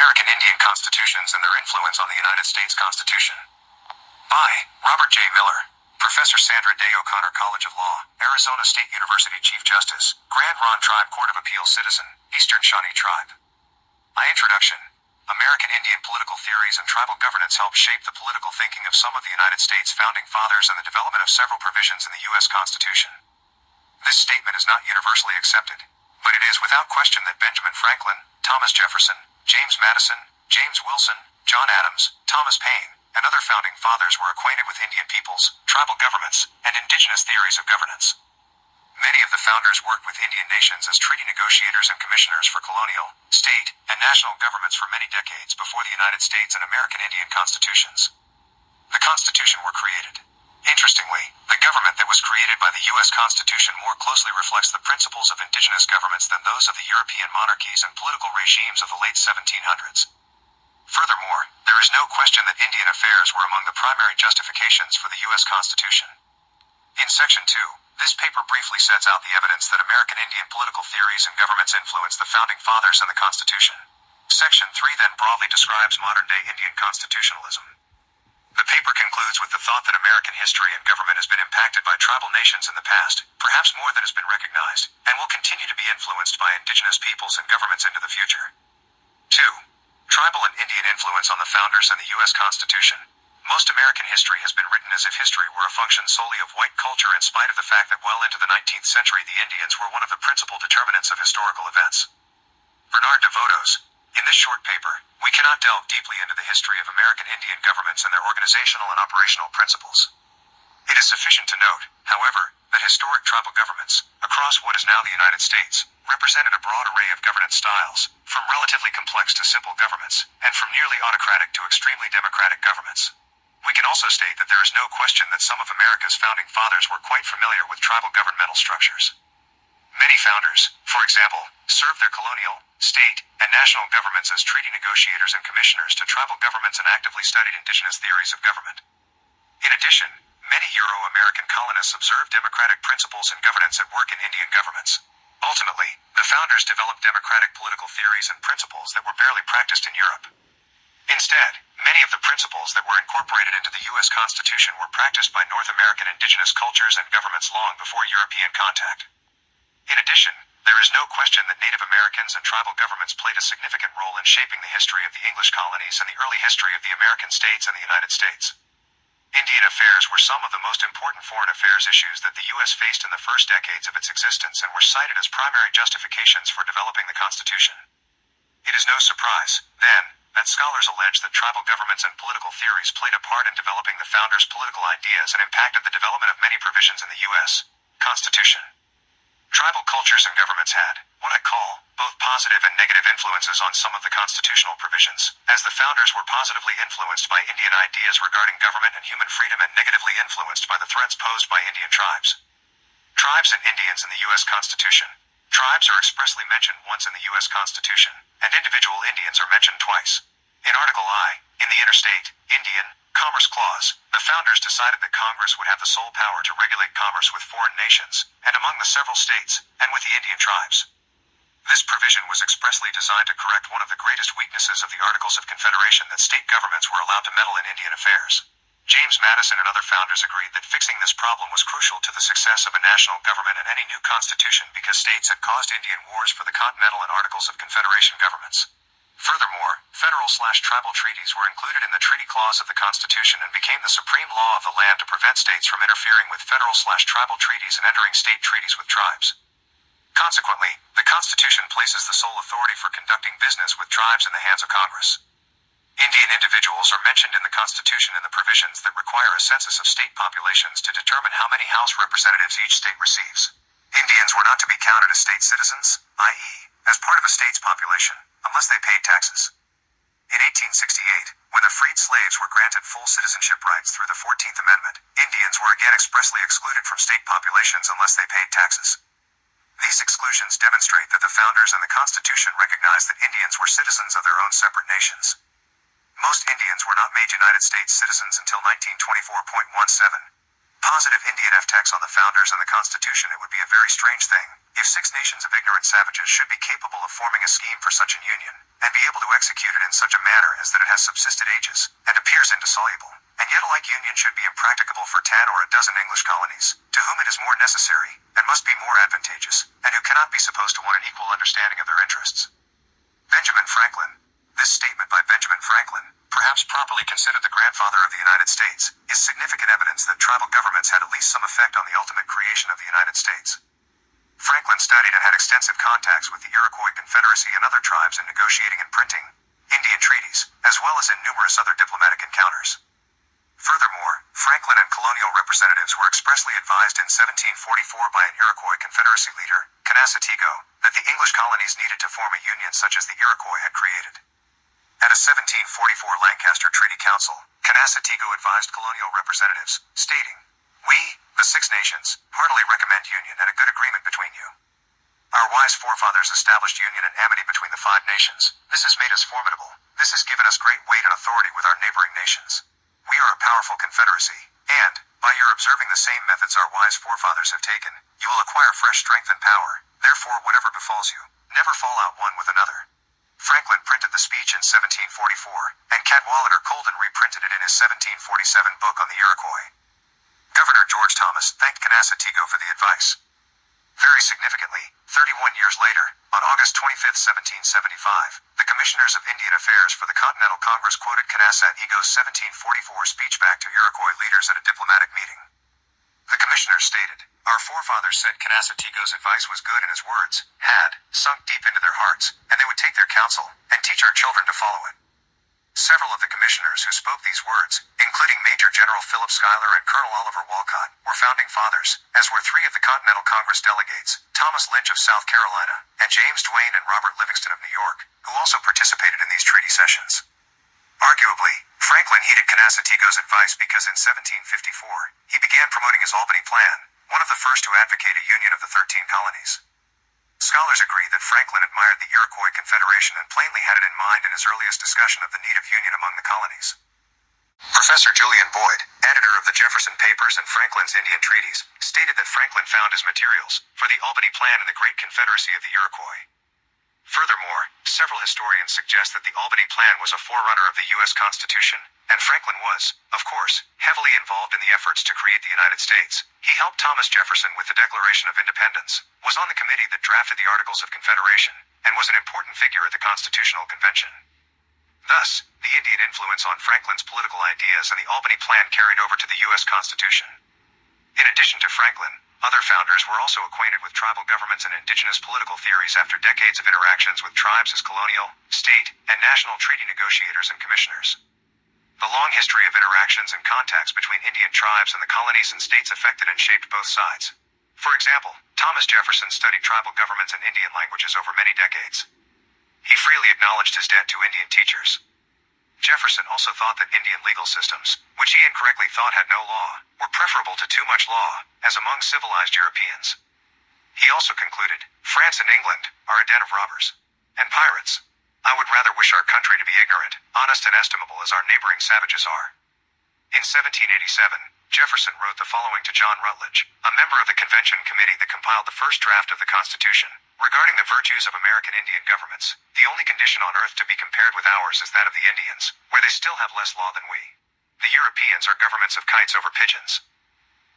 American Indian Constitutions and Their Influence on the United States Constitution. By Robert J. Miller, Professor Sandra Day O'Connor College of Law, Arizona State University Chief Justice, Grand Ronde Tribe Court of Appeals Citizen, Eastern Shawnee Tribe. Introduction. American Indian political theories and tribal governance helped shape the political thinking of some of the United States founding fathers and the development of several provisions in the U.S. Constitution. This statement is not universally accepted, but it is without question that Benjamin Franklin, Thomas Jefferson, James Madison, James Wilson, John Adams, Thomas Paine, and other founding fathers were acquainted with Indian peoples, tribal governments, and indigenous theories of governance. Many of the founders worked with Indian nations as treaty negotiators and commissioners for colonial, state, and national governments for many decades before the United States and American Indian constitutions. The Constitution were created. Interestingly, the government that was created by the U.S. Constitution more closely reflects the principles of indigenous governments than those of the European monarchies and political regimes of the late 1700s. Furthermore, there is no question that Indian affairs were among the primary justifications for the U.S. Constitution. In Section 2, this paper briefly sets out the evidence that American Indian political theories and governments influenced the founding fathers and the Constitution. Section 3 then broadly describes modern-day Indian constitutionalism. The paper concludes with the thought that American history and government has been impacted by tribal nations in the past, perhaps more than has been recognized, and will continue to be influenced by indigenous peoples and governments into the future. 2. Tribal and Indian influence on the founders and the U.S. Constitution. Most American history has been written as if history were a function solely of white culture in spite of the fact that well into the 19th century the Indians were one of the principal determinants of historical events. Bernard DeVotos. In this short paper, we cannot delve deeply into the history of American Indian governments and their organizational and operational principles. It is sufficient to note, however, that historic tribal governments, across what is now the United States, represented a broad array of governance styles, from relatively complex to simple governments, and from nearly autocratic to extremely democratic governments. We can also state that there is no question that some of America's founding fathers were quite familiar with tribal governmental structures. Many founders, for example, served their colonial, state, and national governments as treaty negotiators and commissioners to tribal governments and actively studied indigenous theories of government. In addition, many Euro-American colonists observed democratic principles and governance at work in Indian governments. Ultimately, the founders developed democratic political theories and principles that were barely practiced in Europe. Instead, many of the principles that were incorporated into the U.S. Constitution were practiced by North American indigenous cultures and governments long before European contact. In addition, there is no question that Native Americans and tribal governments played a significant role in shaping the history of the English colonies and the early history of the American states and the United States. Indian affairs were some of the most important foreign affairs issues that the U.S. faced in the first decades of its existence and were cited as primary justifications for developing the Constitution. It is no surprise, then, that scholars allege that tribal governments and political theories played a part in developing the founders' political ideas and impacted the development of many provisions in the U.S. Constitution. Tribal cultures and governments had, what I call, both positive and negative influences on some of the constitutional provisions, as the founders were positively influenced by Indian ideas regarding government and human freedom and negatively influenced by the threats posed by Indian tribes. Tribes and Indians in the U.S. Constitution. Tribes are expressly mentioned once in the U.S. Constitution, and individual Indians are mentioned twice. In Article I, in the Interstate, Indian, Commerce Clause, the founders decided that Congress would have the sole power to regulate commerce with foreign nations, and among the several states, and with the Indian tribes. This provision was expressly designed to correct one of the greatest weaknesses of the Articles of Confederation, that state governments were allowed to meddle in Indian affairs. James Madison and other founders agreed that fixing this problem was crucial to the success of a national government and any new constitution because states had caused Indian wars for the Continental and Articles of Confederation governments. Furthermore, federal/tribal treaties were included in the Treaty Clause of the Constitution and became the supreme law of the land to prevent states from interfering with federal/tribal treaties and entering state treaties with tribes. Consequently, the Constitution places the sole authority for conducting business with tribes in the hands of Congress. Indian individuals are mentioned in the Constitution in the provisions that require a census of state populations to determine how many House representatives each state receives. Indians were not to be counted as state citizens, i.e., as part of a state's population, unless they paid taxes. In 1868, when the freed slaves were granted full citizenship rights through the 14th Amendment, Indians were again expressly excluded from state populations unless they paid taxes. These exclusions demonstrate that the founders and the Constitution recognized that Indians were citizens of their own separate nations. Most Indians were not made United States citizens until 1924.17. Positive Indian Eftects on the founders and the Constitution. It would be a very strange thing if 6 nations of ignorant savages should be capable of forming a scheme for such an union, and be able to execute it in in such a manner as that it has subsisted ages, and appears indissoluble, and yet a like union should be impracticable for 10 or a dozen English colonies, to whom it is more necessary, and must be more advantageous, and who cannot be supposed to want an equal understanding of their interests. Benjamin Franklin. This statement by Benjamin Franklin, perhaps properly considered the grandfather of the United States, is significant evidence that tribal governments had at least some effect on the ultimate creation of the United States. Franklin studied and had extensive contacts with the Iroquois Confederacy and other tribes in negotiating and printing Indian treaties, as well as in numerous other diplomatic encounters. Furthermore, Franklin and colonial representatives were expressly advised in 1744 by an Iroquois Confederacy leader, Connecticut, that the English colonies needed to form a union such as the Iroquois had created. At a 1744 Lancaster Treaty Council, Connecticut advised colonial representatives, stating, "We, the Six Nations, heartily recommend union and a good agreement between you. Our wise forefathers established union and amity between the 5 nations. This has made us formidable. This has given us great weight and authority with our neighboring nations. We are a powerful confederacy, and, by your observing the same methods our wise forefathers have taken, you will acquire fresh strength and power. Therefore, whatever befalls you, never fall out one with another." Franklin printed the speech in 1744, and Cadwallader Colden reprinted it in his 1747 book on the Iroquois. Governor George Thomas thanked Connecticut for the advice. Very significantly, 31 years later, on August 25, 1775, the Commissioners of Indian Affairs for the Continental Congress quoted Connecticut's 1744 speech back to Iroquois leaders at a diplomatic meeting. The commissioners stated, "Our forefathers said Connecticut's advice was good and his words had sunk deep into their hearts, and they would take their counsel and teach our children to follow it." Several of the commissioners who spoke these words, including Major General Philip Schuyler and Colonel Oliver Walcott, were founding fathers, as were 3 of the Continental Congress delegates, Thomas Lynch of South Carolina, and James Duane and Robert Livingston of New York, who also participated in these treaty sessions. Arguably, Franklin heeded Connecticut's advice because in 1754, he began promoting his Albany Plan, one of the first to advocate a union of the 13 colonies. Scholars agree that Franklin admired the Iroquois Confederation and plainly had it in mind in his earliest discussion of the need of union among the colonies. Professor Julian Boyd, editor of the Jefferson Papers and Franklin's Indian Treaties, stated that Franklin found his materials for the Albany Plan in the Great Confederacy of the Iroquois. Furthermore, several historians suggest that the Albany Plan was a forerunner of the U.S.Constitution, and Franklin was, of course, heavily involved in the efforts to create the United States. He helped Thomas Jefferson with the Declaration of Independence, was on the committee that drafted the Articles of Confederation, and was an important figure at the Constitutional Convention. Thus, the Indian influence on Franklin's political ideas and the Albany Plan carried over to the U.S. Constitution. In addition to Franklin, other founders were also acquainted with tribal governments and indigenous political theories after decades of interactions with tribes as colonial, state, and national treaty negotiators and commissioners. The long history of interactions and contacts between Indian tribes and the colonies and states affected and shaped both sides. For example, Thomas Jefferson studied tribal governments and Indian languages over many decades. He freely acknowledged his debt to Indian teachers. Jefferson also thought that Indian legal systems, which he incorrectly thought had no law, were preferable to too much law, as among civilized Europeans. He also concluded, France and England are a den of robbers and pirates. I would rather wish our country to be ignorant, honest and estimable as our neighboring savages are. In 1787, Jefferson wrote the following to John Rutledge, a member of the Convention Committee that compiled the first draft of the Constitution. Regarding the virtues of American Indian governments, the only condition on earth to be compared with ours is that of the Indians, where they still have less law than we. The Europeans are governments of kites over pigeons.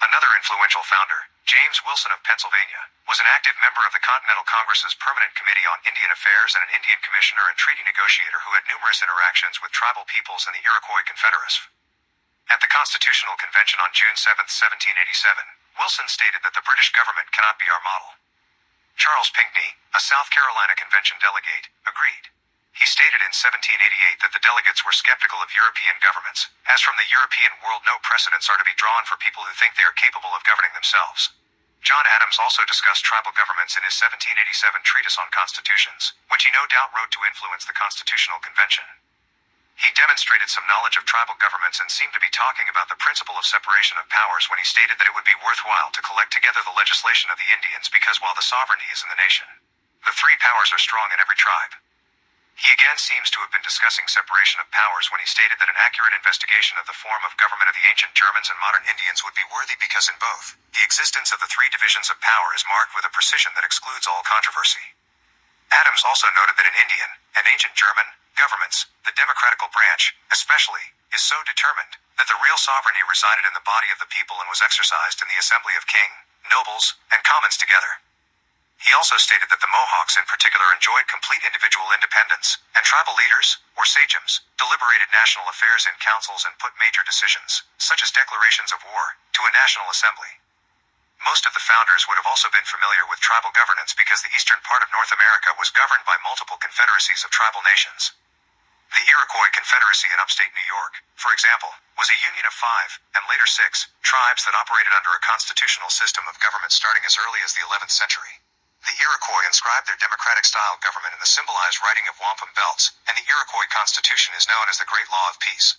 Another influential founder, James Wilson of Pennsylvania, was an active member of the Continental Congress's Permanent Committee on Indian Affairs and an Indian commissioner and treaty negotiator who had numerous interactions with tribal peoples and the Iroquois Confederacy. At the Constitutional Convention on June 7, 1787, Wilson stated that the British government cannot be our model. Charles Pinckney, a South Carolina Convention delegate, agreed. He stated in 1788 that the delegates were skeptical of European governments, as from the European world no precedents are to be drawn for people who think they are capable of governing themselves. John Adams also discussed tribal governments in his 1787 Treatise on Constitutions, which he no doubt wrote to influence the Constitutional Convention. He demonstrated some knowledge of tribal governments and seemed to be talking about the principle of separation of powers when he stated that it would be worthwhile to collect together the legislation of the Indians because while the sovereignty is in the nation, the 3 powers are strong in every tribe. He again seems to have been discussing separation of powers when he stated that an accurate investigation of the form of government of the ancient Germans and modern Indians would be worthy because in both, the existence of the 3 divisions of power is marked with a precision that excludes all controversy. Adams also noted that in Indian and ancient German governments, the the democratical branch, especially, is so determined that the real sovereignty resided in the body of the people and was exercised in the assembly of king, nobles, and commons together. He also stated that the Mohawks in particular enjoyed complete individual independence, and tribal leaders, or sachems, deliberated national affairs in councils and put major decisions, such as declarations of war, to a national assembly. Most of the founders would have also been familiar with tribal governance because the eastern part of North America was governed by multiple confederacies of tribal nations. The Iroquois Confederacy in upstate New York, for example, was a union of 5, and later 6, tribes that operated under a constitutional system of government starting as early as the 11th century. The Iroquois inscribed their democratic-style government in the symbolized writing of wampum belts, and the Iroquois Constitution is known as the Great Law of Peace.